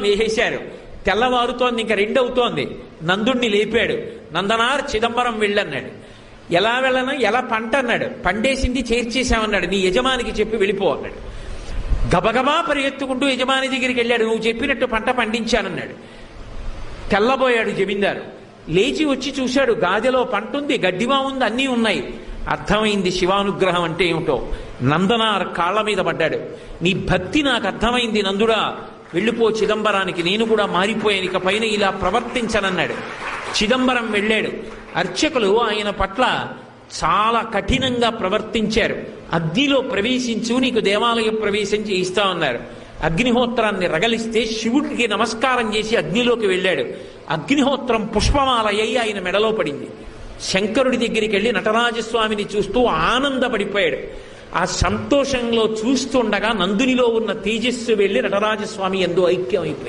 వేసేశారు. తెల్లవారుతోంది, ఇంకా 2 అవుతోంది. నందుణ్ణి లేపాడు. నందనార్ చిదంబరం వెళ్ళన్నాడు. ఎలా వెళ్ళను, ఎలా పంట అన్నాడు. పండేసింది, చేర్చేశామన్నాడు. నీ యజమానికి చెప్పి వెళ్ళిపో అన్నాడు. గబగబా పరిగెత్తుకుంటూ యజమాని దగ్గరికి వెళ్ళాడు. నువ్వు చెప్పినట్టు పంట పండించానన్నాడు. తెల్లబోయాడు జమీందారు. లేచి వచ్చి చూశాడు, గాదెలో పంట ఉంది, గడ్డివా ఉంది, అన్నీ ఉన్నాయి. అర్థమైంది శివానుగ్రహం అంటే ఏమిటో. నందనార్ కాళ్ళ మీద పడ్డాడు. నీ భక్తి నాకు అర్థమైంది నందుడా, వెళ్ళిపో చిదంబరానికి, నేను కూడా మారిపోయాను, ఇక పైన ఇలా ప్రవర్తించనన్నాడు. చిదంబరం వెళ్ళాడు. అర్చకులు ఆయన పట్ల చాలా కఠినంగా ప్రవర్తించారు. అగ్నిలో ప్రవేశించు, నీకు దేవాలయ ప్రవేశం చేయిస్తా ఉన్నారు. అగ్నిహోత్రాన్ని రగలిస్తే శివుడికి నమస్కారం చేసి అగ్నిలోకి వెళ్ళాడు. అగ్నిహోత్రం పుష్పమాలయ్యి ఆయన మెడలో పడింది. శంకరుడి దగ్గరికి వెళ్ళి నటరాజస్వామిని చూస్తూ ఆనందపడిపోయాడు. ఆ సంతోషంలో చూస్తుండగా నందునిలో ఉన్న తేజస్సు వెళ్ళి నటరాజస్వామి యందు ఐక్యం అయిపోయింది.